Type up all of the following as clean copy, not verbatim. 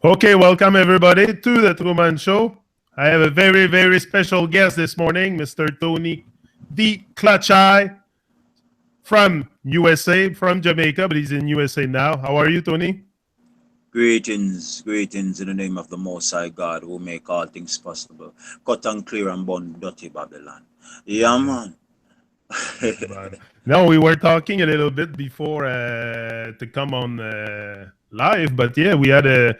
Okay, welcome everybody to the Truman Show. I have a very, very special guest this morning, Mr. Tony D. Clutcheye from USA, from Jamaica, but he's in USA now. How are you, Tony? Greetings, greetings in the name of the Most High God who make all things possible. Cut and clear and burn dirty Babylon. Yeah, Yeah, man. but no, we were talking a little bit before to come on live, but yeah, we had a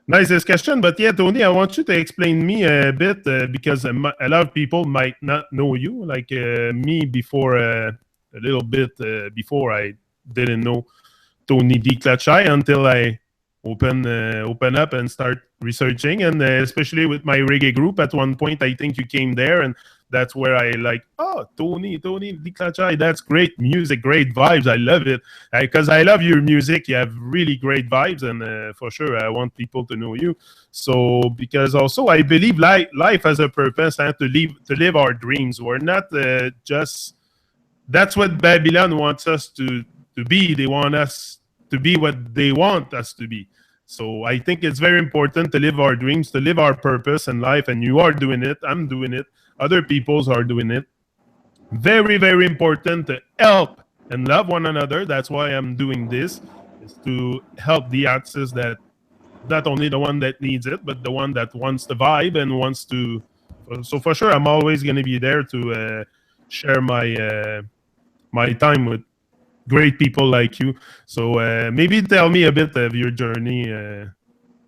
nice discussion. But yeah, Tony, I want you to explain me a bit because a lot of people might not know you, like me before a little bit before I didn't know Tony D. Clutcheye until I open up and start researching, and especially with my reggae group. At one point, I think you came there, and that's where I like, oh, Tony D. Clutcheye. That's great music, great vibes. I love it because I love your music. You have really great vibes, and for sure, I want people to know you. So because also I believe life has a purpose and to live our dreams. We're not just that's what Babylon wants us to be. They want us to be what they want us to be. So I think it's very important to live our dreams, to live our purpose in life. And you are doing it. I'm doing it. Other peoples are doing it. Very, very important to help and love one another. That's why I'm doing this, is to help the artists that not only the one that needs it, but the one that wants the vibe and wants to. So for sure, I'm always going to be there to share my time with great people like you. So maybe tell me a bit of your journey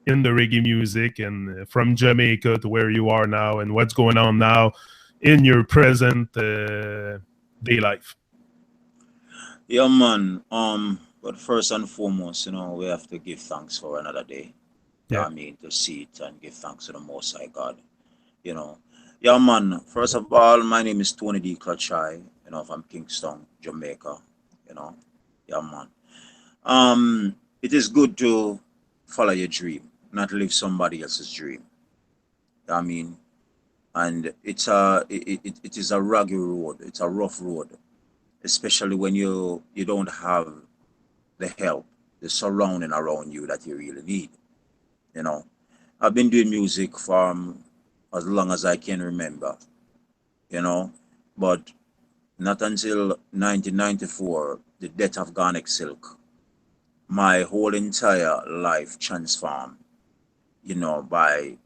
in the reggae music and from Jamaica to where you are now and what's going on now in your present day life. Yeah, man. But first and foremost, we have to give thanks for another day. Yeah. I mean, to see it and give thanks to the Most High God. You know. Yeah, man. First of all, my name is Tony D. Clutcheye, from Kingston, Jamaica. You know. Yeah, man. It is good to follow your dream, not live somebody else's dream. I mean, and it is a rugged road. It's a rough road, especially when you don't have the help, the surrounding around you that you really need. You know, I've been doing music from as long as I can remember. You know, but not until 1994, the death of Garnet Silk, my whole entire life transformed. By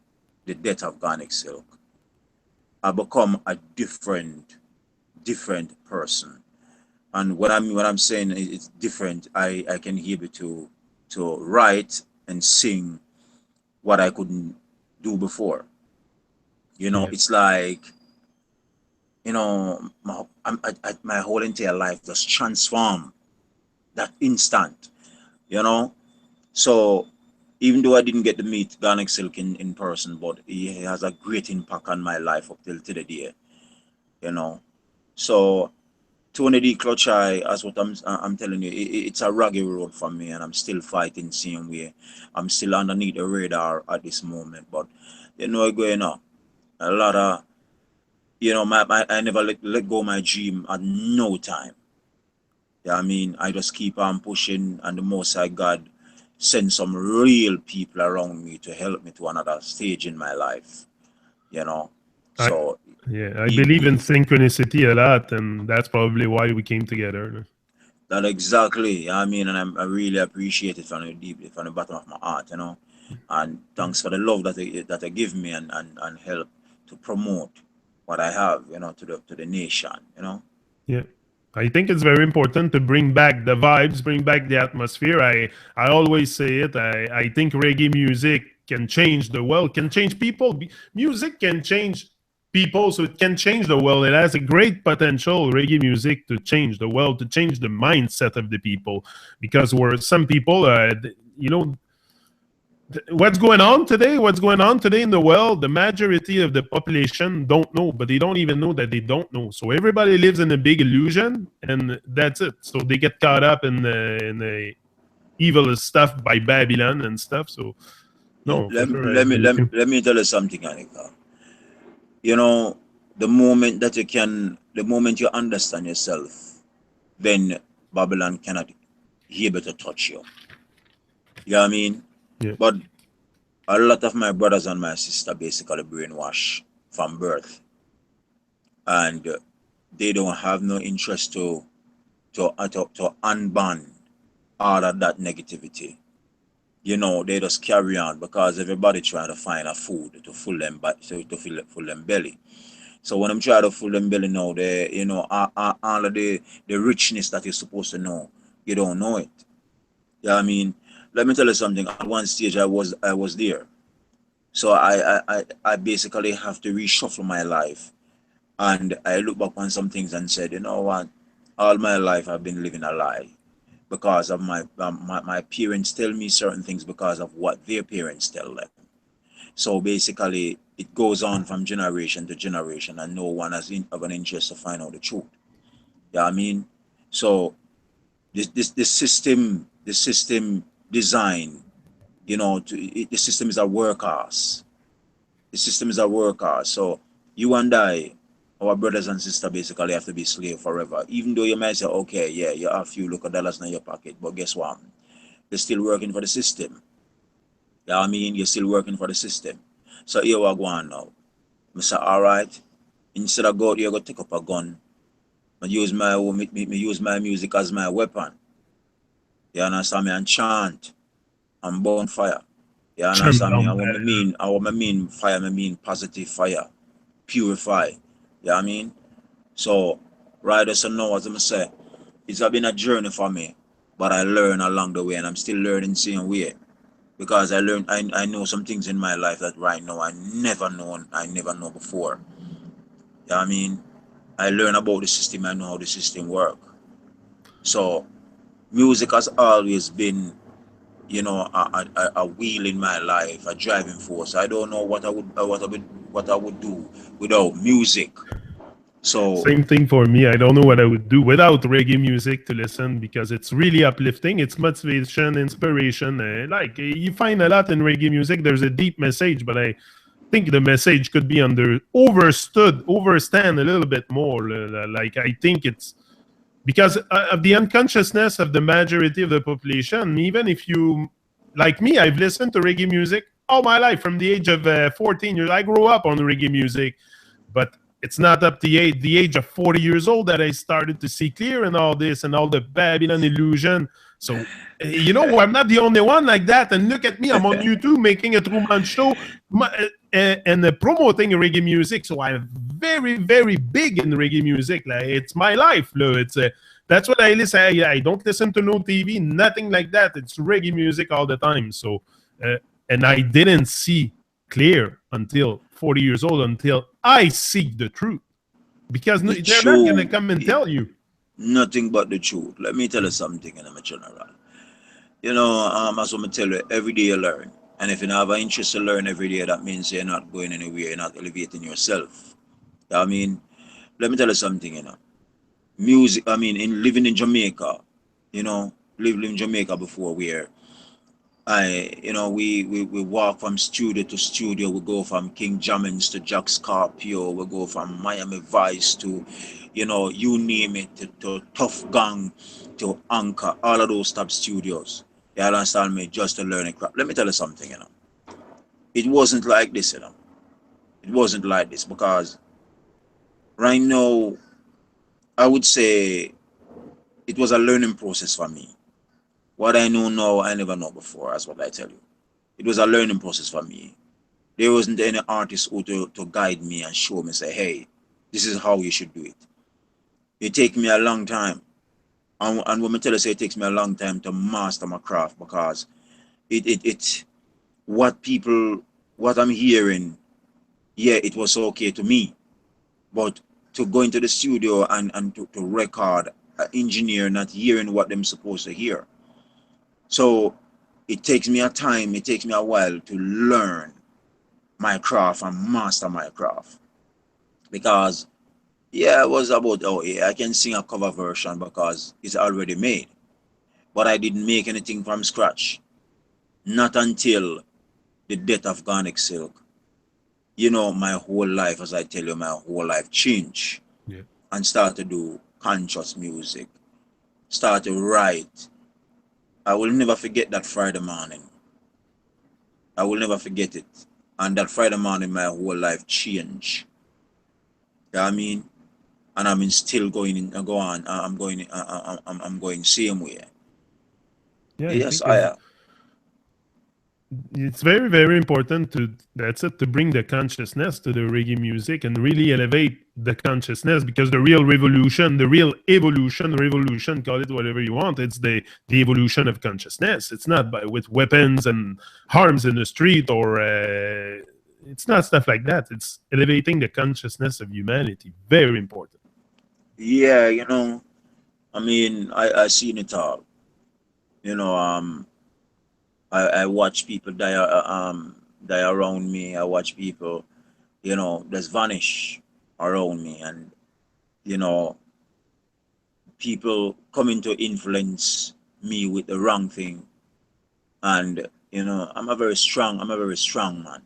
the death of Garnet Silk, I become a different person. And what I'm saying is it's different. I can be able to write and sing what I couldn't do before. Yeah. It's like my whole entire life just transformed that instant. You know, so even though I didn't get to meet Garnet Silk in person, but he has a great impact on my life up till today. You know, so Tony D. Clutcheye, as what I'm telling you, it's a rugged road for me, and I'm still fighting same way. I'm still underneath the radar at this moment, but going on a lot of I never let go my dream at no time. Yeah, I mean, I just keep on pushing, and the Most High God send some real people around me to help me to another stage in my life. You know, I so yeah, I he, believe he, in synchronicity a lot, and that's probably why we came together. that exactly. I mean, and I really appreciate it from the deeply, from the bottom of my heart. And thanks for the love that they give me and help to promote what I have. To the nation. Yeah. I think it's very important to bring back the vibes, bring back the atmosphere. I always say it. I think reggae music can change the world, can change people. Music can change people, so it can change the world. It has a great potential, reggae music, to change the world, to change the mindset of the people. Because where some people, you know, what's going on today in the world, the majority of the population don't know, but they don't even know that they don't know. So everybody lives in a big illusion, and that's it. So they get caught up in the evil stuff by Babylon and stuff. So no, for Let, sure, I let me agree with let, you. let me tell you something, Anika. You know, the moment you understand yourself, then Babylon cannot be able to touch you. You know what I mean? Yeah. But A lot of my brothers and my sister basically brainwash from birth, and they don't have no interest to unban all of that negativity. You know, they just carry on because everybody trying to find a food to fill them, but to fill them belly. So when I'm trying to fill them belly now, they, you know, all of the richness that you're supposed to know, you don't know it. Yeah, I mean, let me tell you something. At one stage, I was there. So I basically have to reshuffle my life, and I look back on some things and said, you know what, all my life I've been living a lie because of my parents tell me certain things because of what their parents tell them. So basically, it goes on from generation to generation, and no one has of an interest to find out the truth. Yeah, I mean, so this system design, you know, the system is a workhorse. The system is a workhorse. So you and I, our brothers and sisters, basically have to be slave forever. Even though you might say, okay, yeah, you have a few local dollars in your pocket, but guess what? You're still working for the system. Yeah, I mean, you're still working for the system. So here we go on now. I say, all right, instead of go out here, go take up a gun. Me use my music as my weapon. You understand me? And chant and burn fire. You Trim understand me? down. I want me mean fire, me mean positive fire. Purify. You know what I mean? So, right so now, as I say, it's been a journey for me, but I learn along the way, and I'm still learning same way. Because I know some things in my life that right now I never know before. You know what I mean? I learn about the system, I know how the system work. So, music has always been, you know, a wheel in my life, a driving force. I don't know what I would do without music. So Same thing for me. I don't know what I would do without reggae music to listen because it's really uplifting. It's motivation, inspiration. You find a lot in reggae music. There's a deep message, but I think the message could be overstand a little bit more. Like I think it's because of the unconsciousness of the majority of the population. Even if you, like me, I've listened to reggae music all my life from the age of 14 years. I grew up on reggae music, but it's not up to the age of 40 years old that I started to see clear and all this and all the Babylon illusion. So, I'm not the only one like that. And look at me, I'm on YouTube making a TRU-MON show and promoting reggae music. So I'm very, very big in reggae music. Like it's my life. It's that's what I listen. I don't listen to no TV, nothing like that. It's reggae music all the time. So, uh, and I didn't see clear until 40 years old until I seek the truth because the they're not going to truth, come and tell you. nothing but the truth. Let me tell you something in a general. You know, as I'm tell you, every day you learn. And if you have an interest to learn every day, that means you're not going anywhere, you're not elevating yourself. I mean, let me tell you something, Music, I mean, in living in Jamaica, lived in Jamaica before where we walk from studio to studio. We go from King Jammins to Jack Scorpio. We go from Miami Vice to, you name it, to Tough Gang, to Anchor, all of those top studios. You understand me? Just to learn it. Let me tell you something, It wasn't like this, It wasn't like this because right now, I would say it was a learning process for me. What I know now, I never know before. That's what I tell you. It was a learning process for me. There wasn't any artist who to guide me and show me, say, hey, this is how you should do it. It takes me a long time. And when I tell you, say it takes me a long time to master my craft because it what people, what I'm hearing, yeah, it was okay to me. But to go into the studio and to record an engineer not hearing what them supposed to hear. So it takes me a time, it takes me a while to learn my craft and master my craft. Because yeah, it was about, oh yeah, I can sing a cover version because it's already made. But I didn't make anything from scratch. Not until the death of Garnic Silk. My whole life, as I tell you, my whole life changed Yeah. and start to do conscious music. Start to write. I will never forget that Friday morning. I will never forget it. And that Friday morning, my whole life changed. You know what I mean? And I'm still going in, go on. I'm going. I'm going same way. Yeah, I Yes, think I am. it's very, very important to that's it to bring the consciousness to the reggae music and really elevate the consciousness because the real revolution, the real evolution, revolution, call it whatever you want, it's the evolution of consciousness. It's not by with weapons and arms in the street or it's not stuff like that. It's elevating the consciousness of humanity. Very important. Yeah, you know. I mean, I seen it all. You know, I watch people die, die around me. I watch people, just vanish around me, and you know, people coming to influence me with the wrong thing. And I'm a very strong man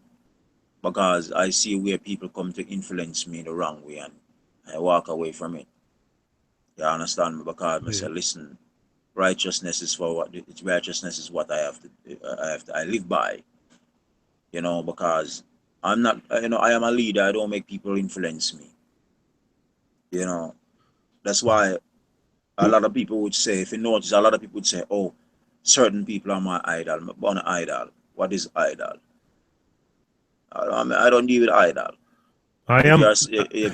because I see where people come to influence me the wrong way, and I walk away from it. You understand me? Because I Yeah. say, listen, righteousness is for what it's righteousness is what I live by. Because I'm not, I am a leader. I don't make people influence me. You know, that's why a lot of people would say, if you notice, a lot of people would say, oh, certain people are my idol. I'm born an idol. What is idol? I don't deal with idol. I If am.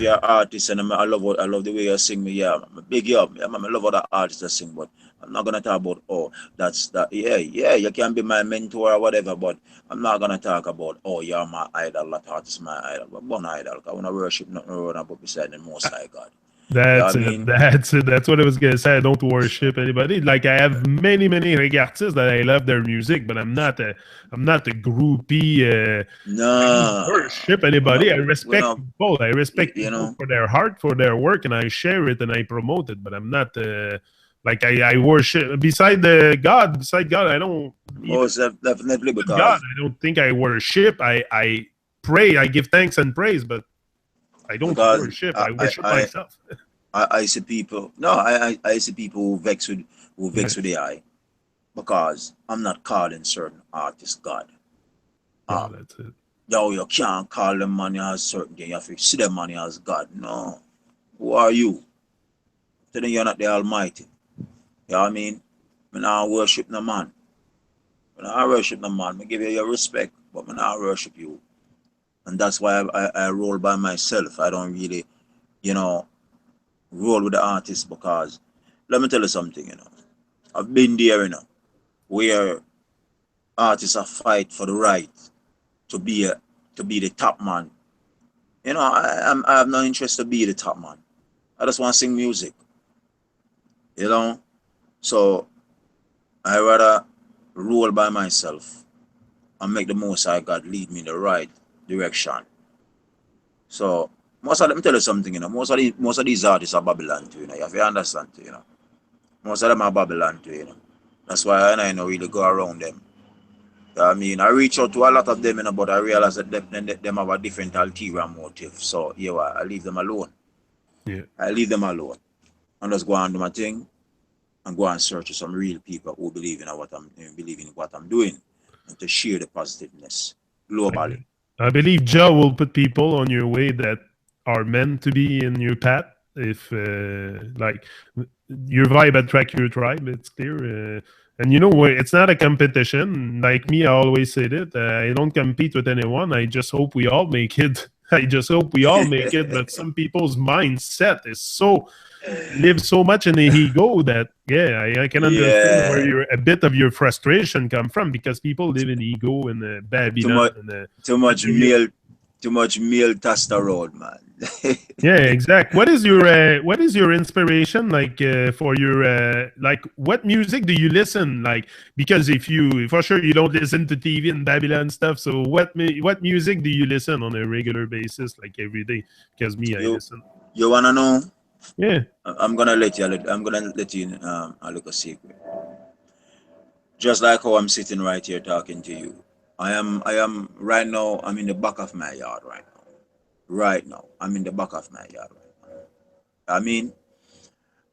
you're an artist and I love the way you sing me, yeah, I'm a big you up. I love other artists that sing, but I'm not gonna talk about that's that. Yeah, yeah, you can be my mentor or whatever, but I'm not gonna talk about you're my idol. That artist is my idol, but one idol. Cause I wanna worship nothing wrong about beside the Most High God. You know what I That's it. mean? That's it. That's what I was gonna say. I don't worship anybody. Like I have many, many reggae artists that I love their music, but I'm not a groupie. I don't Nah, worship anybody. I we're respect not. people. I respect You people know, for their heart, for their work, and I share it and I promote it. But I'm not like I worship beside God. I don't even definitely God. because I don't think I worship. I pray. I give thanks and praise, but I don't because worship. I I I worship I, myself. I see people. No, I see people who Yeah. vex with the eye because I'm not calling certain artists God. No, Um, that's it. yo, you can't call them money as certain thing. You have to see them money as God. No, who are you? Then you're not the Almighty. You know what I mean? When I worship no man, when I worship no man, I give you your respect, but when I worship you, and that's why I roll by myself. I don't really, you know, roll with the artist because let me tell you something. I've been there, where artists are fight for the right to be the top man. I have no interest to be the top man. I just want to sing music. You know, so I rather roll by myself and make the most High God lead me in the right direction. So let me tell you something. Most of these artists are Babylon too. You have to understand too. Most of them are Babylon too. That's why I don't really go around them. I mean, I reach out to a lot of them, but I realize that them have a different ulterior motive. So, yeah, I leave them alone. Yeah. I leave them alone. And just go and do my thing and go and search for some real people who believe in what I'm doing and to share the positiveness I, globally. I believe Joe will put people on your way that are meant to be in your path. If like your vibe attract your tribe, it's clear. And it's not a competition. Like me, I always say that I don't compete with anyone. I just hope we all make it. I just hope we all make it. But some people's mindset is so live so much in the ego that I can understand where Yeah, a bit of your frustration come from because people live in ego and too Babylon much, and too much male, too much male testosterone, man. yeah, exact. What is your inspiration like for your like what music do you listen like because if you for sure you don't listen to TV and Babylon stuff so what music do you listen on a regular basis like every day because me I you, listen you wanna know? yeah I'm gonna let you a little secret. Just like how I'm sitting right here talking to you. I am right now. I'm in the back of my yard right now. Right now, I'm in the back of my yard right now. I mean,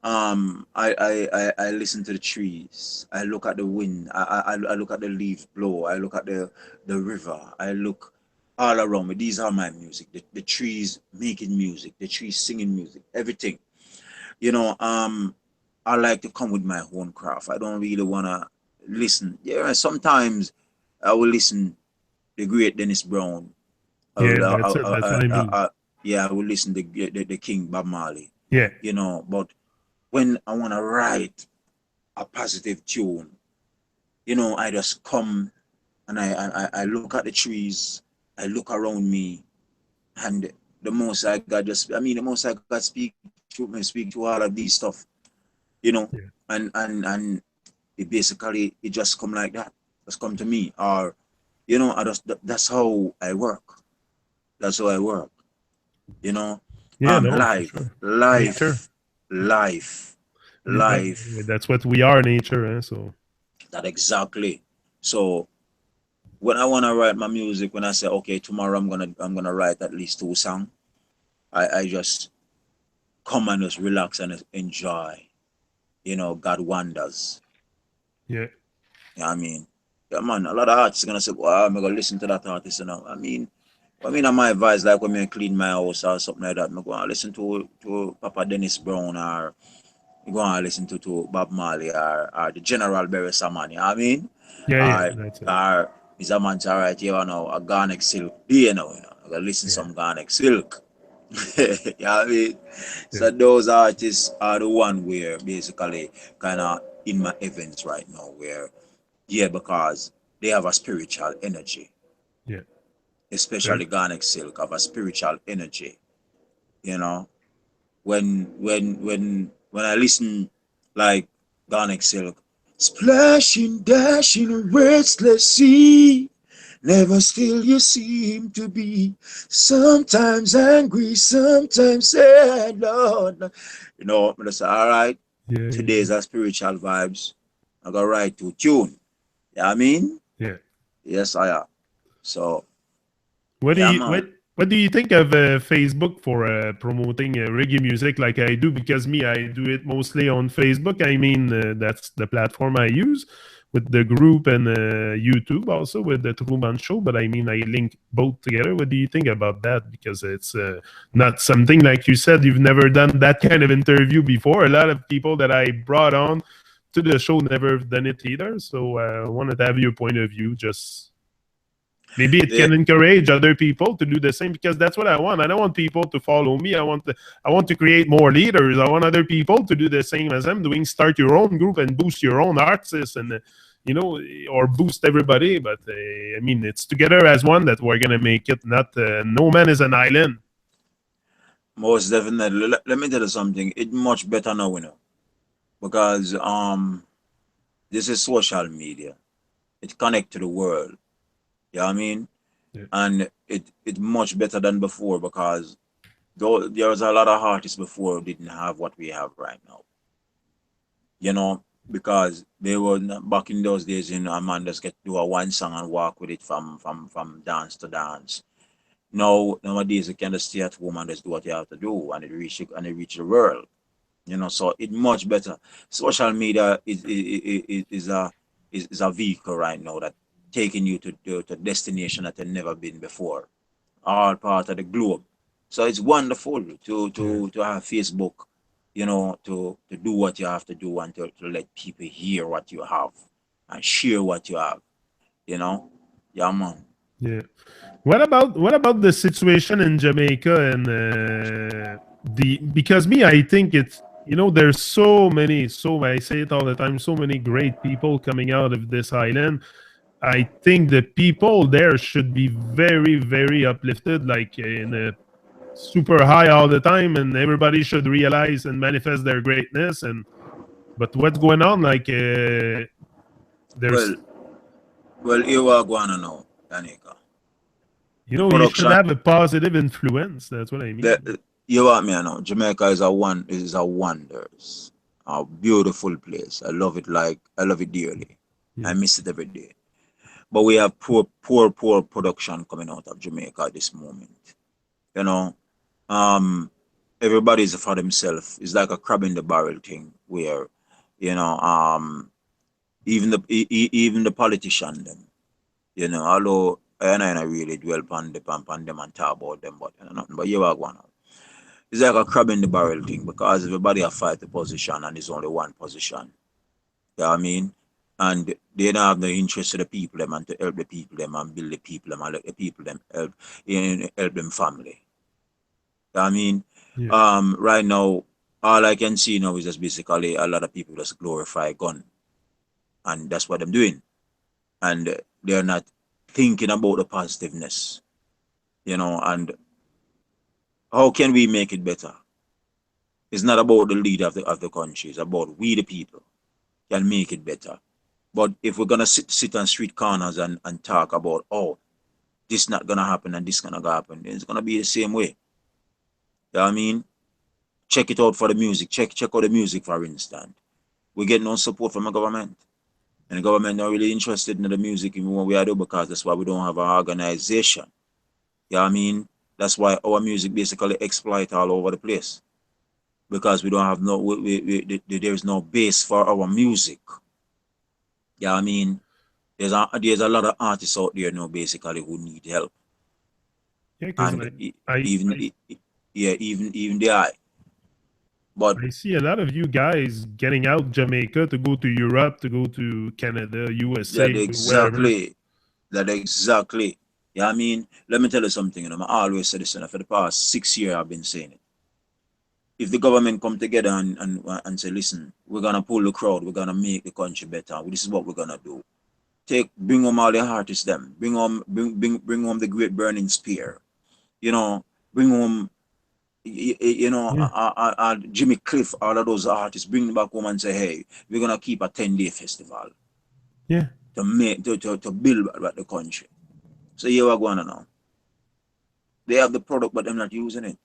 I listen to the trees. I look at the wind. I look at the leaf blow. I look at the river. I look all around me. These are my music. The trees making music. The trees singing music. Everything. You know, I like to come with my own craft. I don't really wanna listen. Yeah, sometimes I will listen the great Dennis Brown. I Yeah, will, that's it. That's what I mean. yeah, I will listen to the King Bob Marley. Yeah, You know, but when I wanna write a positive tune, you know, I just come and I look at the trees, I look around me, and the most I got just, I mean, the most I got speak to all of these stuff, you know, yeah, and it basically it just come like that, just come to me, or you know, I just that's how I work. That's how I work. You know, yeah. No, for life, sure. Nature. life, life, life. That's what we are, nature. So That exactly. So when I wanna write my music, when I say okay, tomorrow I'm gonna write at least two songs, I just come and just relax and just enjoy. You know, God wonders. yeah, You know what I mean? Yeah, man, a lot of artists are gonna say, well, I'm gonna listen to that artist, you know. I mean, on my advice, like when I clean my house or something like that, I'm going to listen to Papa Dennis Brown, or I'm going to listen to Bob Marley, or the General Barry Saman, you know what I mean? yeah, yeah. Or, That's it. or is a man to right here, you know, a Garnet Silk, you know. I'm going to listen to Yeah, some Garnet Silk. You know what I mean? yeah, So those artists are the one where basically kind of in my events right now, where, yeah, because they have a spiritual energy, yeah. Very especially true. Garnet Silk have a spiritual energy, you know. When I listen like Garnet Silk, splashing, dashing, restless sea, never still you seem to be. Sometimes angry, sometimes sad, Lord. You know, I'm just all right. Yeah, yeah, Today's a spiritual vibes. I got right to tune. Yeah, I mean, yeah. yes, I am. So, What do yeah, you man. what do you think of Facebook for promoting reggae music like I do? Because me, I do it mostly on Facebook. I mean, that's the platform I use with the group, and YouTube also with the TRU-MON show. But I mean, I link both together. What do you think about that? Because it's not something like you said. You've never done that kind of interview before. A lot of people that I brought on to the show never done it either. So I wanted to have your point of view. Just maybe it The, can encourage other people to do the same, because that's what I want. I don't want people to follow me. I want to create more leaders. I want other people to do the same as I'm doing. Start your own group and boost your own artists, and you know, or boost everybody. But I mean, it's together as one that we're gonna make it. Not no man is an island. Most definitely. Let me tell you something. It's much better now, you know, because this is social media. It connect to the world. You know what I mean? Yeah, And it's much better than before, because though there was a lot of artists before who didn't have what we have right now. You know, because they were back in those days, you know, a man just get do a one song and walk with it from dance to dance. Now nowadays you can just stay at home and just do what you have to do, and it reach the world. You know, so it's much better. Social media is a vehicle right now that taking you to destination that you've never been before, all part of the globe. So it's wonderful yeah. to have Facebook, you know, to do what you have to do, and to let people hear what you have and share what you have, you know. Yeah, man. Yeah. What about the situation in Jamaica and the because me I think it's, you know, there's so many, so I say it all the time, so many great people coming out of this island. I think the people there should be very, very uplifted, like in a super high all the time, and everybody should realize and manifest their greatness. And but what's going on? Like Well, there's, here we are going to know, Danica. you The know, you should production, have a positive influence. That's what I mean. you want me, I know. Jamaica is a wonders, a beautiful place. I love it dearly. I Yeah, miss it every day. But we have poor production coming out of Jamaica at this moment. You know, um, everybody's for themselves. It's like a crab in the barrel thing where, you know, even the politician them, although and I really dwell upon them and talk about them, but nothing. But you are going on. It's like a crab in the barrel thing because everybody have fight the position and there's only one position. You know what I mean? And they don't have no interest in the people them and to help the people them and build the people them and let the people them help them family. You know what I mean? Yeah. Right now, all I can see now is just basically a lot of people just glorify gun, and that's what I'm doing. And they're not thinking about the positiveness, and how can we make it better? It's not about the leader of the country, it's about we the people can make it better. But if we're gonna sit on street corners and talk about, oh, this not gonna happen and this gonna happen, it's gonna be the same way. You know what I mean? Check it out for the music. Check out the music, for instance. We get no support from the government. And the government not really interested in the music even what we are doing because that's why we don't have an organization. You know what I mean? That's why our music basically exploit all over the place. Because we don't have there is no base for our music. You know what I mean? There's a lot of artists out there now basically who need help. Yeah, because And I even yeah, even the eye. But I see a lot of you guys getting out Jamaica to go to Europe, to go to Canada, that USA, wherever. exactly that exactly. Yeah, I mean, let me tell you something, I always say this, for the past 6 years I've been saying it. If the government come together and say, listen, we're gonna pull the crowd, we're gonna make the country better. This is what we're gonna do. Bring home all the artists, them. Bring home the Great Burning Spear. You know, bring home, Yeah, Jimmy Cliff, all of those artists. Bring them back home and say, hey, we're gonna keep a 10-day festival yeah, to build back the country. So here we're going now. They have the product, but they're not using it.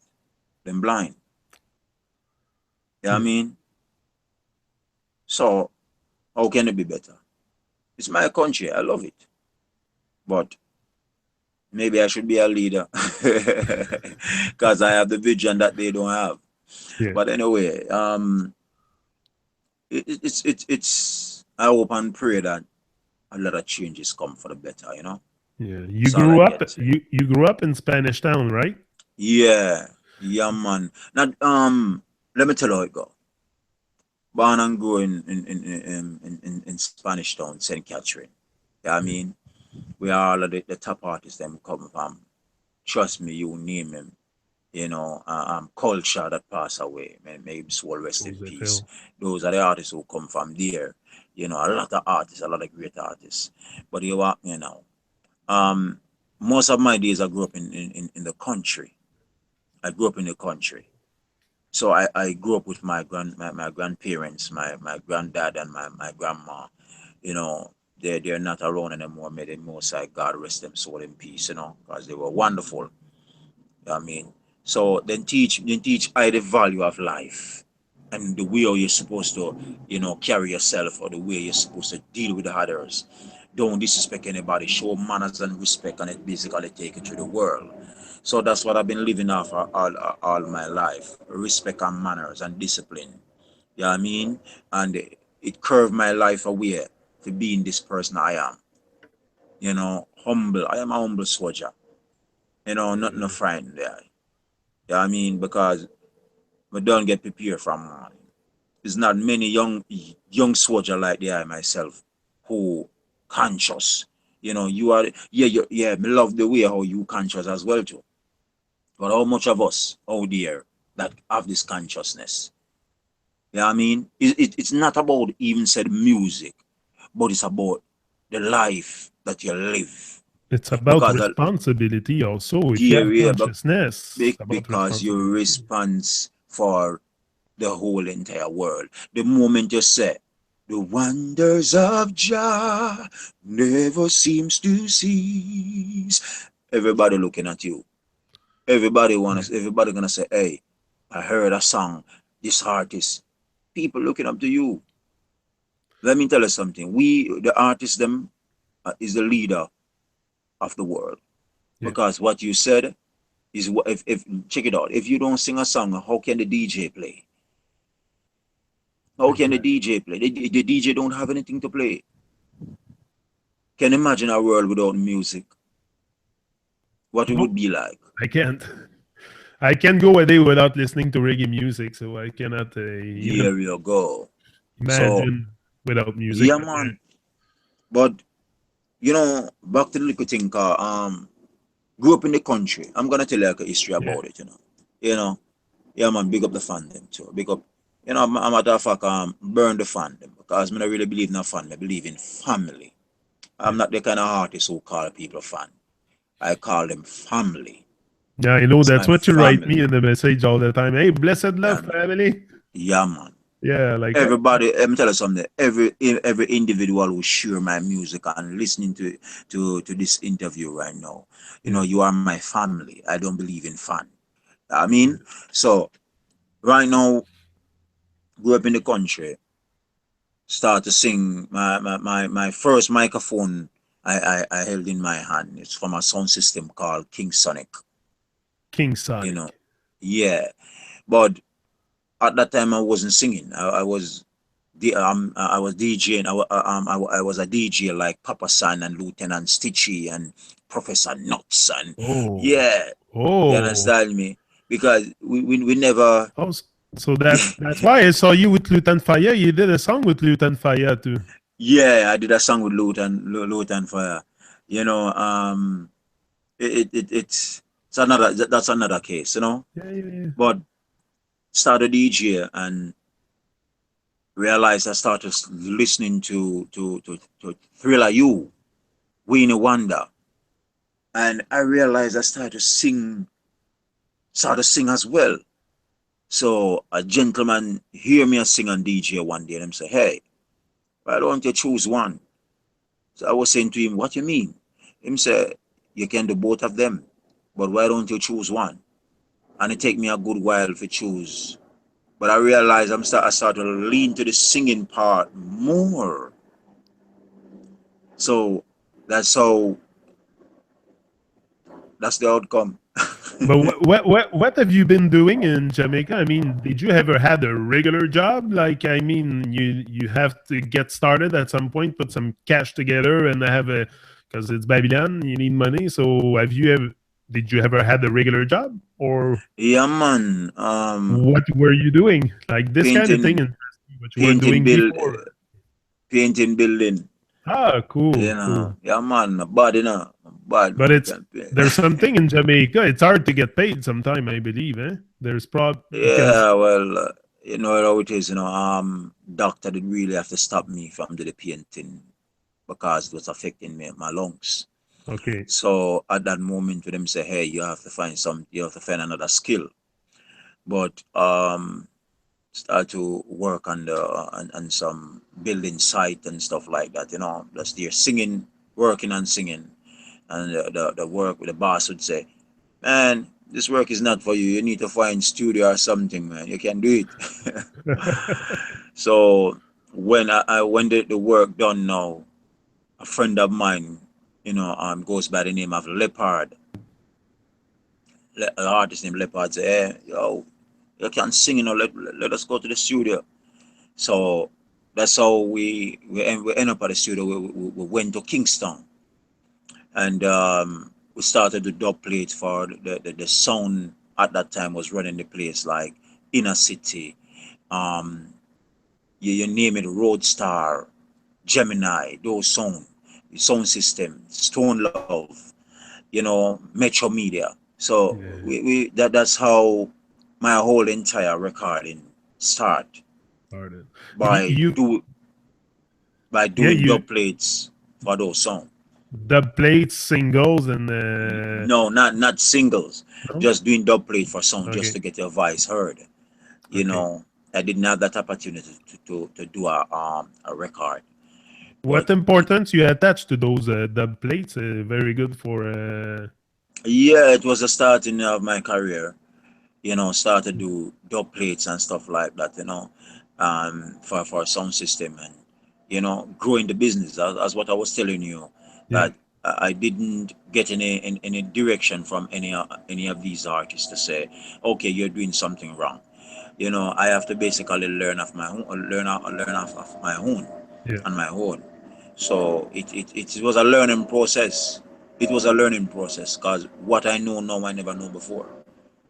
They're blind. You know what I yeah. mean? So how can it be better? It's my country. I love it. But maybe I should be a leader because I have the vision that they don't have. Yeah, But anyway, it's I hope and pray that a lot of changes come for the better. yeah. You That's all I grew up. can say. You grew up in Spanish Town, right? Yeah, yeah, man. Now, let me tell you how it go. Born and grew in Spanish Town, St. Catherine. Yeah, I Yeah. mean, we are all of the top artists them come from. Trust me, you name him. Culture that passed away. May his soul rest in Joseph peace. Hill. Those are the artists who come from there. A lot of artists, a lot of great artists. But you are, um, most of my days I grew up in the country. I grew up in the country. So I grew up with my grandparents, my granddad and my grandma. They're not around anymore. May the most high God rest them soul in peace, because they were wonderful. I mean, so then teach I the value of life and the way you're supposed to, carry yourself or the way you're supposed to deal with others. Don't disrespect anybody. Show manners and respect, and it basically take you to the world. So that's what I've been living off all my life: respect and manners and discipline. You know what I mean? And it curved my life away to being this person I am. Humble. I am a humble soldier. Nothing to Yeah. frighten there. You know what I mean? Because we don't get prepared from morning. There's not many young soldier like I myself who conscious. You are me love the way how you conscious as well too. But how much of us out there that have this consciousness? You know what I mean? It's not about even said music, but it's about the life that you live. It's about Because responsibility also. If you have yeah, consciousness, it's about because you responsibility. response for the whole entire world. The moment you say, the wonders of Jah never seems to cease. Everybody looking at you. Yeah. Everybody gonna say, hey, I heard a song, this artist. People looking up to you. Let me tell you something. We, the artist, is the leader of the world. Yeah. Because what you said, is what if check it out. If you don't sing a song, how can the DJ play? How can the Exactly. DJ play? The DJ don't have anything to play. Can you imagine a world without music? What it would Nope, be like? I can't. I can't go a day without listening to reggae music, so I cannot even There you go. So imagine without music. yeah, But yeah, man. But back to the little thing, grew up in the country. I'm gonna tell you like a history yeah, about it. You know, yeah, man. Big up the fandom too. Big up. I'm a matter of fact, burn the fandom because I don't really believe in a fan. I believe in family. I'm yeah. not the kind of artist who call people fan. I call them family. Yeah, I know It's that's my what you write me family. in the message all the time. Hey, blessed Yeah, love, man. family. Yeah, man. Yeah, like Everybody, let me tell you something. Every individual who share my music and listening to this interview right now, yeah, you are my family. I don't believe in fun. I mean, yeah. so right now, grew up in the country, start to sing. My first microphone I held in my hand. It's from a sound system called King Sonic. King You know, Sonic. yeah. But at that time, I wasn't singing. I was DJing. I was a DJ like Papa San and Lieutenant Stitchy and Professor Nuts and Oh, yeah, you oh, understand me? Because we never. oh. So that's why I saw you with Lutan Fire. You did a song with Lutan Fire too. Yeah, I did a song with Lieutenant Fire. You know, it's another that's another case. Yeah, yeah, yeah. But started DJ and realized I started listening to Thriller You, Winnie Wonder, and I realized I started to sing as well. So a gentleman hear me sing on DJ one day and him say, "Hey, why don't you choose one?" So I was saying to him, "What you mean?" Him say, "You can do both of them, but why don't you choose one?" And it take me a good while to choose. But I realized I started to lean to the singing part more. So that's how that's the outcome. But what have you been doing in Jamaica? I mean, did you ever had a regular job? Like, I mean, you have to get started at some point, put some cash together, and have a because it's Babylon, you need money. So, have you ever did you ever had a regular job, or Yeah, man. what were you doing? Like this kind of thing Painting, interests me. What you were painting, doing build, before? painting, building. Ah, cool, cool. Yeah, man. Bad, bad, But man. it's there's something in Jamaica. It's hard to get paid sometime, I believe. Eh? There's prob because Yeah, well, you know how it is. Doctor did really have to stop me from the painting because it was affecting me my lungs. okay. So at that moment, for them say, "Hey, you have to find another skill." But start to work on some building site and stuff like that. That's there singing, working and singing, and the work with the boss would say, "Man, this work is not for you. You need to find studio or something, man. You can do it." So when the work done now, a friend of mine, goes by the name of Leopard. The artist named Leopard say, "Hey, yo, you can sing, let us go to the studio." So that's how we end up at the studio. We went to Kingston and we started to dub plate for the sound at that time was running the place like Inner City, um, you name it, Roadstar, Gemini, those sound system, Stone Love, Metro Media. So Yeah, that's how my whole entire recording start started. But by do by yeah, doing you dub plates for those songs. dub plates, singles, and No, not singles, no. just doing dub plate for song just Okay, to get your voice heard. You okay. know, I didn't have that opportunity to do a record, but What importance you attach to those dub plates? Very good for. yeah, it was the starting of my career. Start to do dub plates and stuff like that. For sound system and growing the business. As what I was telling you Yeah, that I didn't get any direction from any of these artists to say, okay, you're doing something wrong. I have to basically learn off my own, learn off of my own, Yeah. on my own. So it was a learning process. It was a learning process because what I know now I never knew before.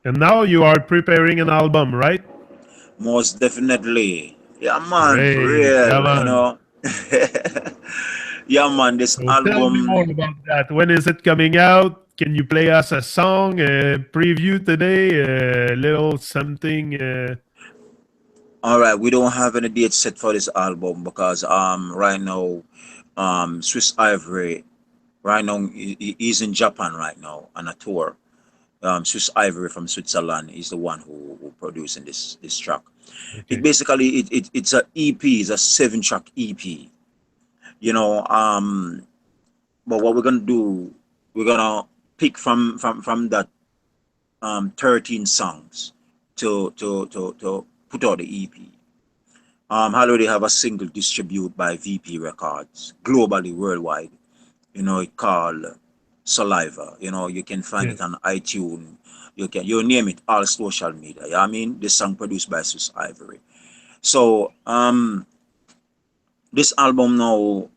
And now you are preparing an album, right? Most definitely. Yeah, man, for Great. Come on. real. Yeah, man, this So tell me more album. about that. When is it coming out? Can you play us a song, a preview today, a little something? All right, we don't have any date set for this album because right now Swiss Ivory right now he's in Japan right now on a tour. Swiss Ivory from Switzerland is the one who producing this track. It Okay. basically it's a EP, it's a 7-track EP. You know, but what we're gonna do, we're gonna pick from that 13 songs to put out the EP. I already have a single distributed by VP Records globally, worldwide. It called Saliva. You can find Yeah. it on iTunes. You name it, all social media. I mean, this song produced by Swiss Ivory. So this album now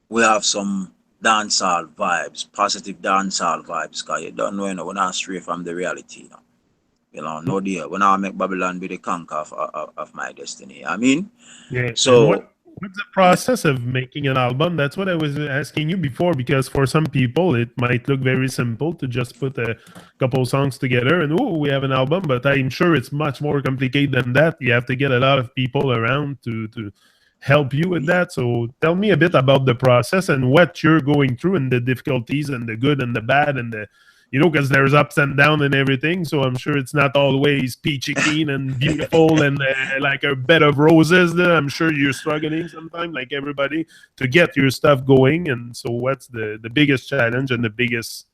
we have some dancehall vibes, positive dancehall vibes. Cause you don't know, we're not stray from the reality. No dear. When I make Babylon be the conquer of my destiny. I mean, Yeah. And so what's the process of making an album? That's what I was asking you before, because for some people it might look very simple to just put a couple songs together and oh, we have an album. But I'm sure it's much more complicated than that. You have to get a lot of people around to help you with that. So tell me a bit about the process and what you're going through and the difficulties and the good and the bad and the because there's ups and down and everything. So I'm sure it's not always peachy keen and beautiful and like a bed of roses. I'm sure you're struggling sometimes, like everybody, to get your stuff going. And so, what's the biggest challenge and the biggest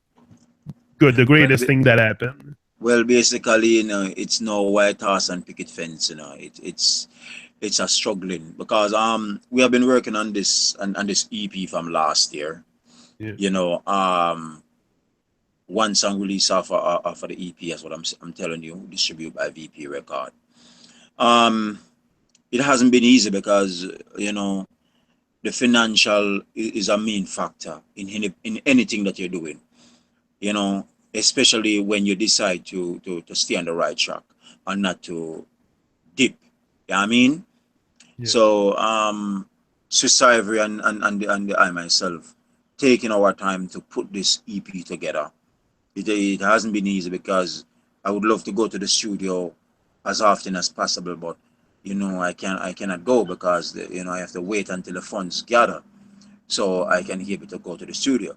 the well, greatest thing that happened? basically, it's no white horse and picket fence. It's a struggling because we have been working on this EP from last year. Yeah, You know, one song released off of the EP. That's what I'm telling you. Distributed by VP Record. Um, it hasn't been easy because the financial is a main factor in anything that you're doing. Especially when you decide to stay on the right track and not to dip. You know what I mean? yeah, So Swiss Ivory and I myself taking our time to put this EP together. It hasn't been easy because I would love to go to the studio as often as possible, but I cannot go because I have to wait until the funds gather so I can be able to go to the studio.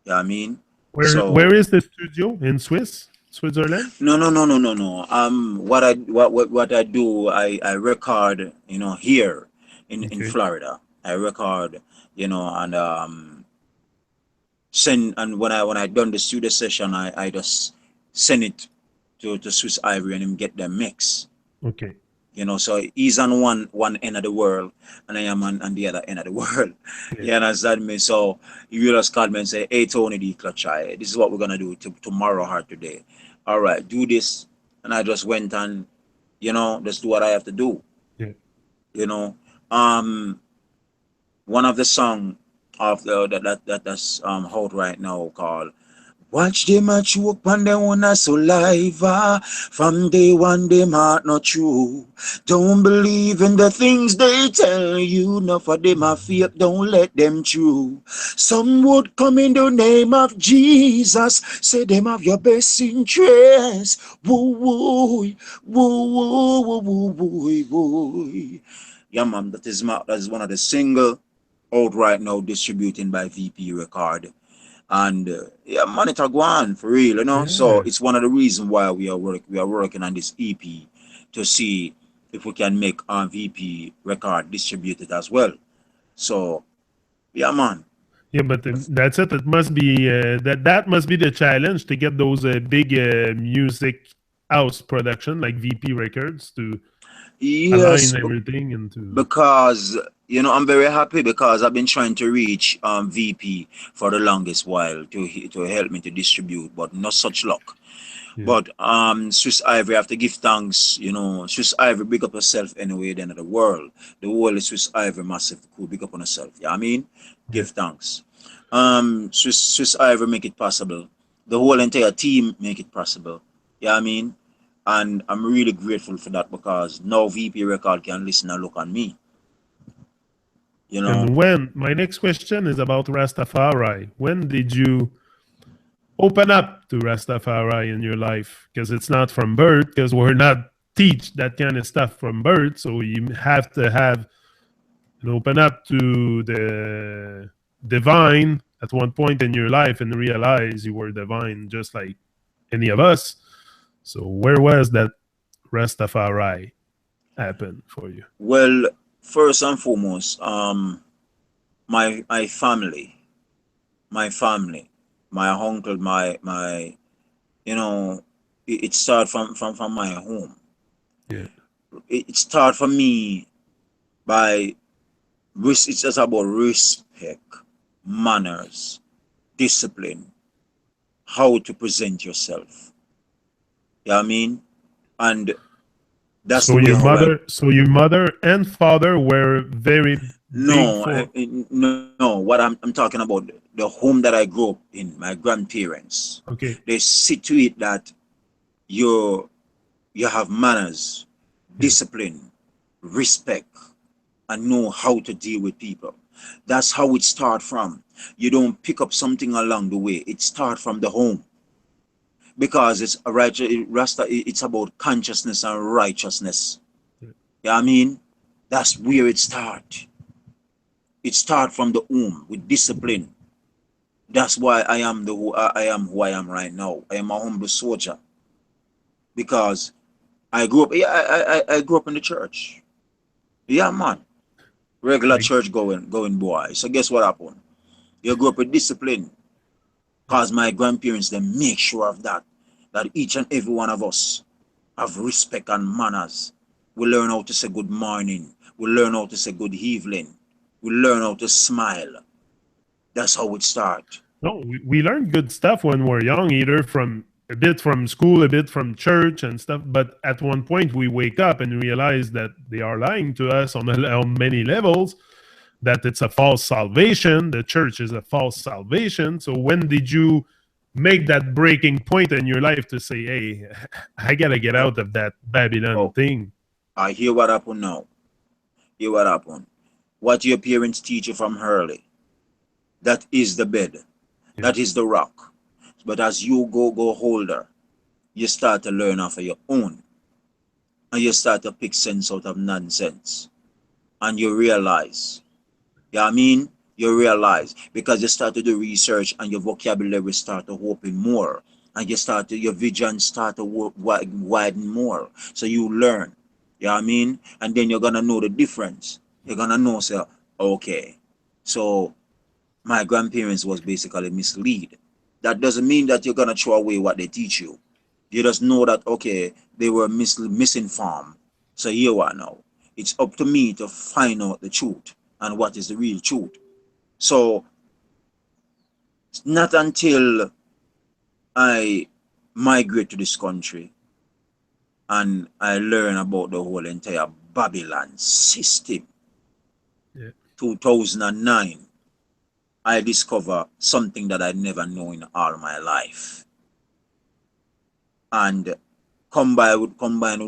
You know what I mean? where So is the studio in Switzerland? no, no, no, no, no, no. What I do, I record, here in Okay, Florida. I record, and send, and when I done the studio session, I just send it to Swiss Ivory and him get them mix. okay, So he's on one end of the world and I am on the other end of the world. yeah, You understand me? So you just call me and say, hey Tony D Clutcheye, this is what we're gonna do tomorrow or today. All right, do this. And I just went and, just do what I have to do. yeah. You know. Um One of the song of that's out right now called Watch them a choke on them on a saliva. From day one, them heart not true. Don't believe in the things they tell you. Enough of them are fake, don't let them through. Some would come in the name of Jesus. Say them have your best interest. Woo woo, woo woo, woo woo, woo. Yeah, man, that is one of the single out right now distributing by VP Record. And yeah, man, it a go on for real, So Yeah. it's one of the reasons why we are working on this EP to see if we can make our VP record distributed as well. So yeah, man. Yeah, but that's it. It must be that must be the challenge to get those big music house production like VP Records to. Yes, align everything into. because I'm very happy because I've been trying to reach VP for the longest while to help me to distribute, but not such luck. Yeah. But Swiss Ivory, I have to give thanks. Swiss Ivory, big up yourself anyway. Then of the world, the world is Swiss Ivory, massive, cool. Big up on yourself. Yeah, I mean, Yeah. give thanks. Swiss Ivory make it possible. The whole entire team make it possible. Yeah, I mean, and I'm really grateful for that because now VP Record can listen and look on me. You know, And when my next question is about Rastafari, when did you open up to Rastafari in your life? Because it's not from birth, because we're not teach that kind of stuff from birth. So you have to have and open up to the divine at one point in your life and realize you were divine just like any of us. So where was that Rastafari happen for you? well, first and foremost, my family, my family, my uncle, my it started from my home. Yeah. It started for me by it's just about respect, manners, discipline, how to present yourself. You know what I mean? And that's the So way your how I mother, so your mother and father were very big no, for. no. What I'm talking about, the home that I grew up in, my grandparents, Okay. they situate that you you have manners, Yeah. discipline, respect, and know how to deal with people. That's how it starts from. You don't pick up something along the way. It starts from the home because it's a right. Rasta. It's about consciousness and righteousness. Yeah. Yeah, I mean, that's where it starts. It starts from the home with discipline. That's why I am I am who I am right now. I am a humble soldier because I grew up. Yeah, I grew up in the church. Yeah, man, regular Like church going boy. So guess what happened? You grew up with discipline. Cause my grandparents they make sure of that. That each and every one of us have respect and manners. We learn how to say good morning. We learn how to say good evening. We learn how to smile. That's how it starts. no, we learn good stuff when we're young, either from a bit from school, a bit from church and stuff. But at one point, we wake up and realize that they are lying to us on many levels. That it's a false salvation. The church is a false salvation. So when did you make that breaking point in your life to say, "Hey, I gotta get Oh, out of that Babylon oh, thing"? I hear what happened now. Hear what happened. What your parents teach you from early. That is the bed. Yeah, That is the rock. But as you go older, you start to learn off of your own. And you start to pick sense out of nonsense. And you realize, yeah, I mean, you realize because you start to do research and your vocabulary start to open more. And you start to, your vision start to widen more. So you learn, yeah, I mean, and then you're gonna know the difference. You're gonna know, say, okay, so my grandparents was basically misled. That doesn't mean that you're gonna throw away what they teach you. You just know that okay, they were misinformed. So here we are now. It's up to me to find out the truth and what is the real truth. So it's not until I migrate to this country and I learn about the whole entire Babylon system, yeah. 2009, I discover something that I never know in all my life. And combine with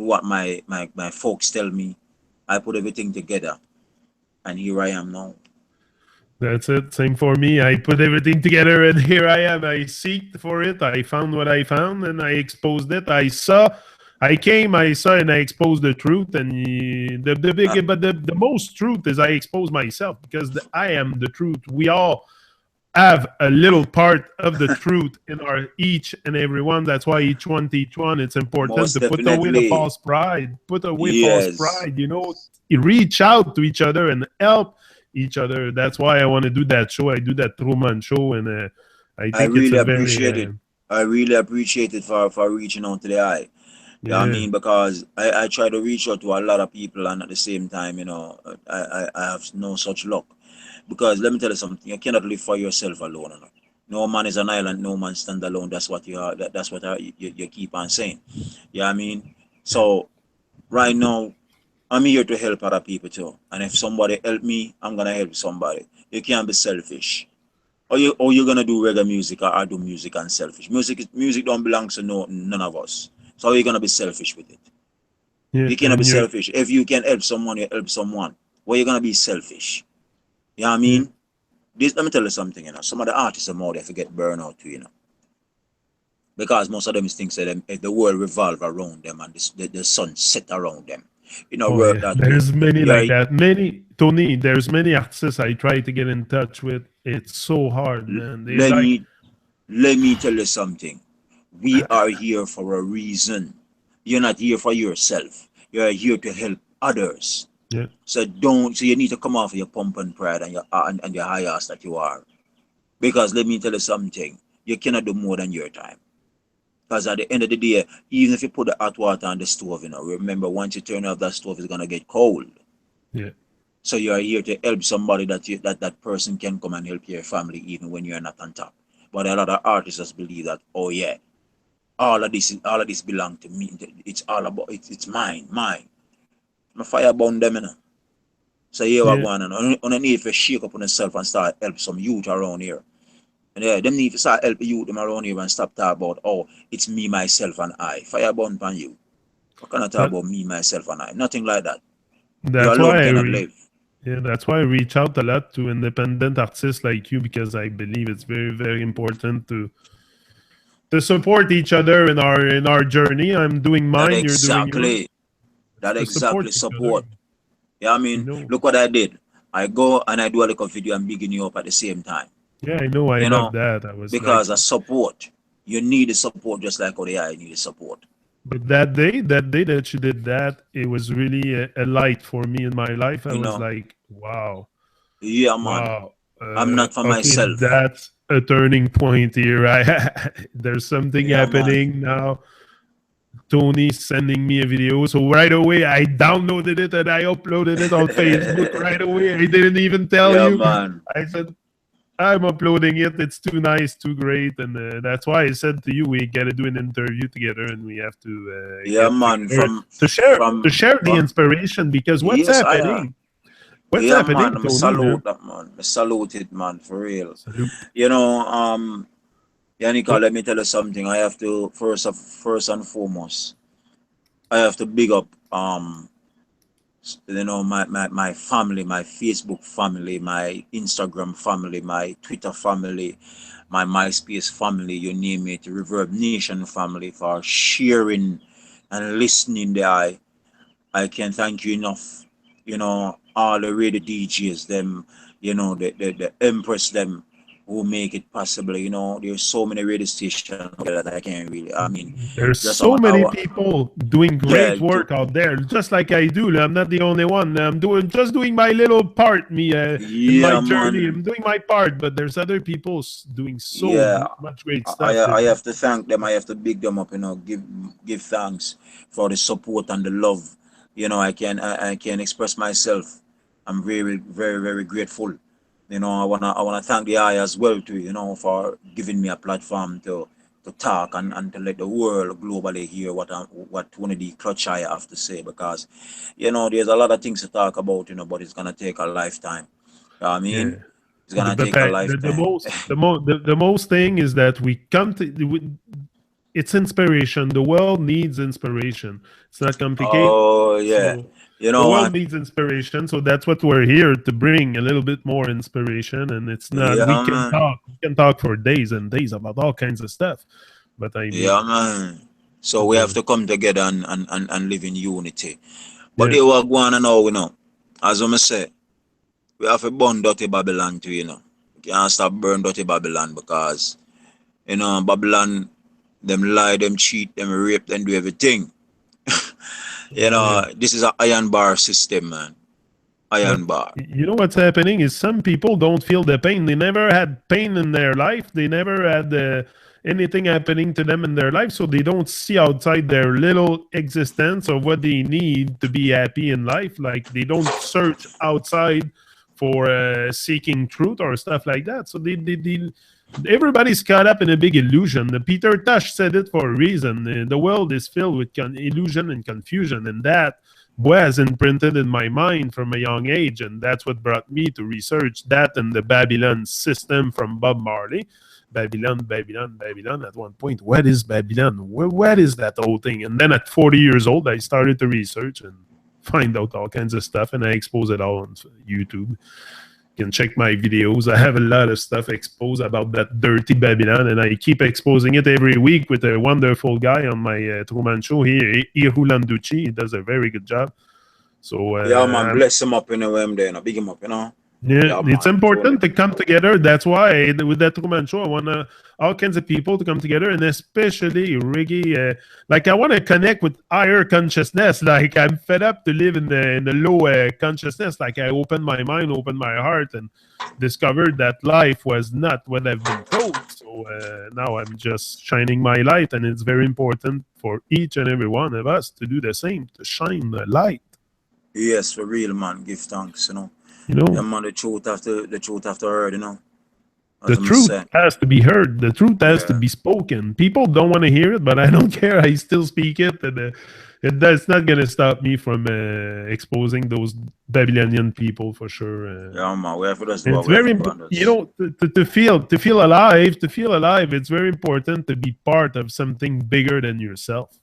what my folks tell me, I put everything together and here I am now. That's it. Same for me. I put everything together, and here I am. I seeked for it. I found what I found, and I exposed it. I came, I saw, and I exposed the truth. And the Uh, big, but the most truth is I expose myself because I am the truth. We all have a little part of the truth in our each and every one. That's why each one teach one. It's important Most to put away the definitely. false pride. Put away false Yes. pride. Reach out to each other and help each other. That's why I want to do that show. I do that TRU-MON show, and I I think it's really a very appreciate it. I really appreciate it for reaching out to the eye. Yeah, I Yeah. mean, because I try to reach out to a lot of people, and at the same time, I have no such luck. Because let me tell you something, you cannot live for yourself alone. No man is an island, no man stand alone. That's what you are. That's what you keep on saying. Yeah, I mean, Yeah. so right now I'm here to help other people too. And if somebody help me, I'm gonna help somebody. You can't be selfish. Or you're gonna do reggae music, or I do music and selfish. Music don't belong to none of us. So you're gonna be selfish with it. Yeah. You cannot be And you're, selfish. If you can help someone, you help someone. Well, you're gonna be selfish. You know what I yeah. mean? This, let me tell you something, some of the artists are more they forget burnout too, because most of them think that if the world revolve around them and the sun set around them. Oh Work yeah. that way. There's many Yeah, like that. Many Tony. There's many artists I try to get in touch with. It's so hard, man. They let like. me tell you something. We are here for a reason. You're not here for yourself. You're here to help others. Yeah. So you need to come off your pump and pride and your high ass that you are. Because let me tell you something. You cannot do more than your time. Because at the end of the day, even if you put the hot water on the stove, remember once you turn off that stove, it's gonna get cold. Yeah. So you are here to help somebody that person can come and help your family even when you're not on top. But a lot of artists just believe that, oh yeah, all of this belong to me. It's all about it's mine. I'm a firebound them, So here we're Yeah. going on a need to shake up on yourself and start help some youth around here. And yeah, them need to start helping youth them around here and stop talking about, oh, it's me, myself, and I. Firebound on you. What can I talk That about me, myself, and I? Nothing like that. You that's alone why I cannot re- live. yeah, that's why I reach out a lot to independent artists like you because I believe it's very, very important to support each other in our journey. I'm doing That mine, you're doing yours. exactly. That To support exactly each other. support. Yeah, I You mean, know. look what I did. I go and I do a little video and bigging you up at the same time. Yeah, I know. I You love know, that. I was like, because a support. You need the support just like how the eye need the support. but that day that you did that, it was really a light for me in my life. I You was know, like, wow, yeah, man. wow. I'm not for Okay, myself. that's a turning point here. There's something Yeah, man. happening now. Tony sending me a video. So right away, I downloaded it and I uploaded it on Facebook right away. I didn't even tell Yeah, you. man. I said, I'm uploading it. It's too nice, too great, and that's why I said to you, we gotta do an interview together, and we have to Yeah, get man. together From to share the from inspiration. Because what's yes, I happening? What's yeah, man. happening, I'm a Tony? salute Man? that man. I salute it, man, for real. Salute. You know, Yanika, Yep. let me tell you something. I have to first and foremost, I have to big up my family, my Facebook family, my Instagram family, my Twitter family, my MySpace family, you name it, Reverb Nation family for sharing and listening there. I can't thank you enough. All the radio DJs, them, the Empress, them who make it possible. There's so many radio stations out there that I can't really. I mean, There's just so many people doing yeah, great work out there, just like I do. I'm not the only one. I'm doing my little part. Me in my yeah, journey, man, I'm doing my part. But there's other people doing so yeah. much great I stuff. I have to thank them. I have to big them up. Give thanks for the support and the love. I can express myself. I'm very very very grateful. I wanna thank the eye as well too. For giving me a platform to talk and to let the world globally hear what Tony D Clutcheye have to say, because there's a lot of things to talk about. But it's gonna take a lifetime. You know what I Yeah. mean? It's The, gonna but take a lifetime. the most thing is that we come to it's inspiration. The world needs inspiration. It's not complicated. Oh yeah. So You the know world what? needs inspiration. So that's what we're here to bring a little bit more inspiration. And it's not Yeah, man. we can talk for days and days about all kinds of stuff. But I Yeah, mean man. So we have the to come together and live in unity. But yeah. they were going on now, As I say, we have to burn dirty Babylon too. We can't stop burn dirty Babylon because, Babylon, them lie, them cheat, them rape, them do everything. Yeah. This is an iron bar system, man. But Iron bar. you know what's happening is some people don't feel the pain. They never had pain in their life. They never had anything happening to them in their life, so they don't see outside their little existence of what they need to be happy in life. Like they don't search outside for seeking truth or stuff like that. So everybody's caught up in a big illusion. Peter Tosh said it for a reason. The world is filled with illusion and confusion, and that was imprinted in my mind from a young age, and that's what brought me to research that and the Babylon system from Bob Marley. Babylon, Babylon, Babylon. At one point, what is Babylon? What is that whole thing? And then at 40 years old, I started to research and find out all kinds of stuff, and I expose it all on YouTube. You can check my videos. I have a lot of stuff exposed about that dirty Babylon, and I keep exposing it every week with a wonderful guy on my TRU-MON show here, Irulanducci. He does a very good job. So Yeah, man, bless him up in the way there, big him up, yeah, Yeah, it's man, important truly. to come together. That's why with that TRU-MON show, I want all kinds of people to come together, and especially reggae. Like I want to connect with higher consciousness. Like I'm fed up to live in the low consciousness. Like I opened my mind, opened my heart, and discovered that life was not what I've been told. So now I'm just shining my light, and it's very important for each and every one of us to do the same, to shine the light. Yes, for real, man. Give thanks, You Yeah, know. man, the truth after heard, The as I must truth say. has to be heard. The truth has to Yeah. be spoken. People don't want to hear it, but I don't care. I still speak it, and that's not going to stop me from exposing those Babylonian people for sure. Yeah, man, we have to just do And what it's we have very to do on important, this. to feel alive. To feel alive, it's very important to be part of something bigger than yourself.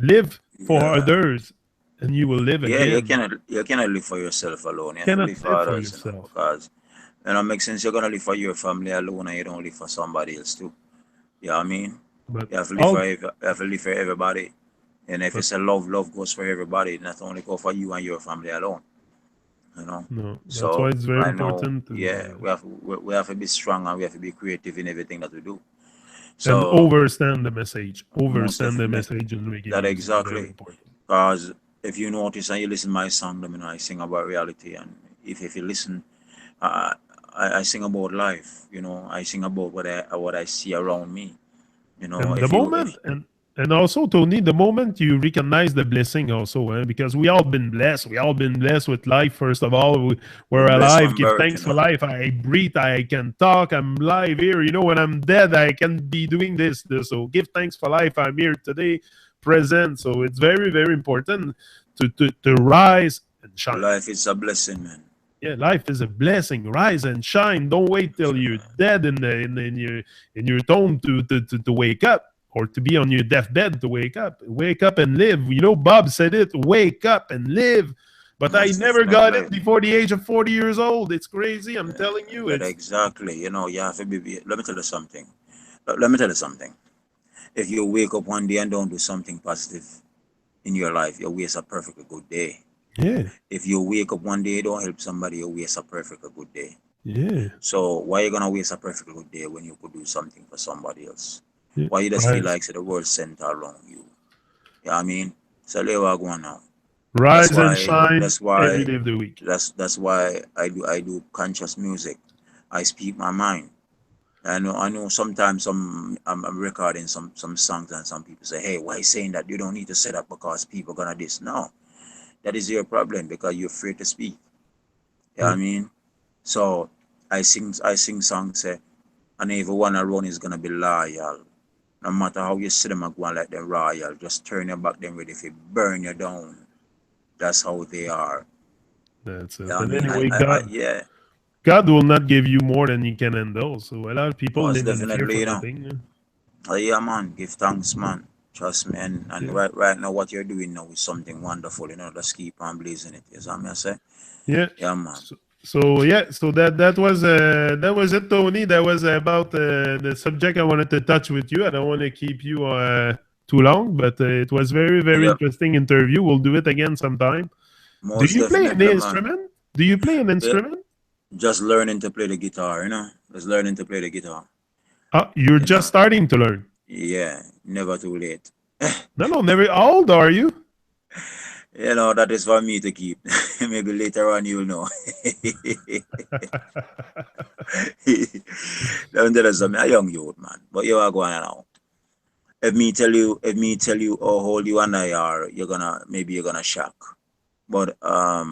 Live for Yeah. others, and you will live Yeah, you again. cannot you cannot live for yourself alone. You You have to live cannot for live for others, yourself. because makes sense you're gonna live for your family alone and you don't live for somebody else too. You know what I mean? But You have to live for all, you have to live for everybody. And if but it's a love goes for everybody, not only go for you and your family alone. You know. no, that's why So it's very right now, important yeah, to. we have to be strong and we have to be creative in everything that we do. And So overstand the message. most Overstand the definitely, message in reggae that music. Very exactly. important. Because if you notice and you listen to my song, I sing about reality, and if you listen, uh, I sing about life. I sing about what I see around me. And the If you if moment, and also Tony, the moment you recognize the blessing, also, because we all been blessed. We all been blessed with life. First of all, we're we're blessed alive. from Give birth, thanks for life. I breathe. I can talk. I'm live here. When I'm dead, I can be doing this. So give thanks for life. I'm here today, present. So it's very, very important to rise and shine. life is a blessing, man. Yeah, life is a blessing. Rise and shine. Don't wait till you're dead in your tomb to wake up, or to be on your deathbed to wake up. Wake up and live. Bob said it. Wake up and live. But I Most never got definitely. it before the age of 40 years old. It's crazy. I'm Yeah, telling you. that It's exactly. You have to be. Let me tell you something. Let me tell you something. If you wake up one day and don't do something positive in your life, you waste a perfectly good day. yeah, If you wake up one day, don't help somebody, you waste a perfectly good day. yeah, So why you gonna waste a perfectly good day when you could do something for somebody else? yeah. Why you just feel Rise, like the world center around you? You know what I mean? So there we go on now. That's rise and why shine that's every why day of the week. that's why I do conscious music. I speak my mind. I know sometimes I'm recording some songs and some people say, hey, why you saying that? You don't need to say that because people gonna this. No, that is your problem because you're afraid to speak. You know what Yeah. I mean? So I sing songs say, and everyone around is gonna be loyal. No matter how you see them going like them royal, just turn your back them ready if it burn you down. That's how they are. That's You know it. what I And mean? anyway, Yeah, God will not give you more than you can handle. So a lot of people most live in fear definitely, for nothing. Yeah, man, give thanks, man. Trust me, and Yeah. right now, what you're doing now is something wonderful. Just keep on blazing it. You know what I say? Yeah. Yeah, man. So yeah, so that was it, Tony. That was about the subject I wanted to touch with you. I don't want to keep you too long, but it was very Yep, interesting interview. We'll do it again sometime. Do most you play an definitely, man. instrument? Do you play an Yeah, instrument? just learning to play the guitar. Just learning to play the guitar. You're You just know, starting to learn. yeah, never too late. No, never. How old are you? You know, that is for me to keep. Maybe later on you'll know. Don't tell us I'm a young youth, man. But you are going now. If me tell you how old you and I are, you're gonna shock. But I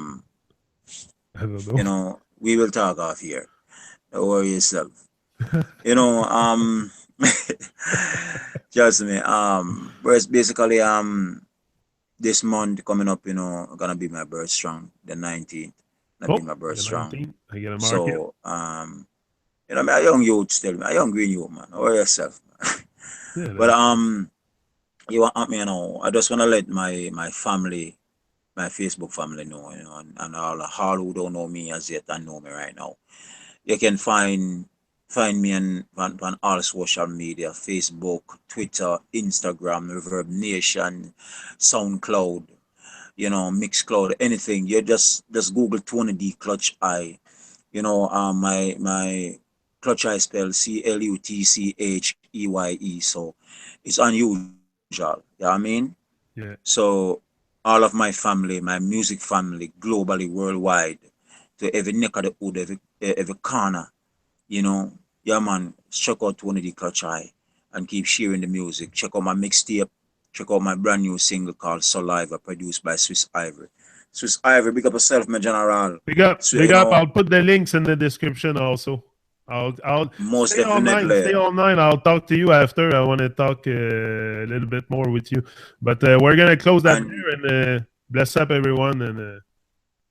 don't you know. know, we will talk off here. Don't worry yourself. You know, trust me, basically this month coming up, you know, gonna be my birth strong, the 19th. Gonna be Oh, my birth the strong. 19th. I get a market. So you know, I'm a young youth still, a young green youth, man. Worry yourself. Yeah, But that's you want me, you know, I just wanna let my family, my Facebook family know, you know, and all who don't know me as yet and know me right now. You can find me on all social media, Facebook, Twitter, Instagram, Reverb Nation, SoundCloud, you know, Mixcloud, anything. You just Google Tony D Clutch Eye. You know, my Clutch Eye spelled Clutcheye. So it's unusual. You know what I mean? yeah. So all of my family, my music family, globally, worldwide, to every neck of the hood, every corner, you know, yeah, man, check out Tony the Clutch Eye and keep sharing the music. Check out my mixtape. Check out my brand new single called Saliva, produced by Swiss Ivory. Swiss Ivory, big up yourself, my general. So, Big you up. know, I'll put the links in the description also. I'll most stay online. definitely. Stay online. I'll talk to you after. I want to talk a little bit more with you. But we're gonna close that And there and bless up everyone and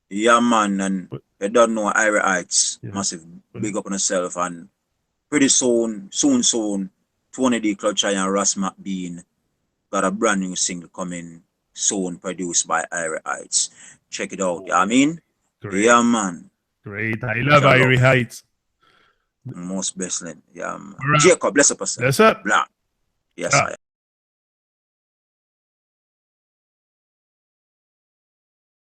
yeah, man, and you don't know Ivory Heights, yeah. massive big up on yourself. And pretty soon, Tony the Clutch Eye and Ras Bean got a brand new single coming soon, produced by Ivory Heights. Check it out. Yeah, I mean, Great, yeah, man. great. I love Mucha Irie love. Heights. Most bestland. Yeah, man. We're out. Jacob, bless up yourself. Bless up. Blah. Yes, Ciao. I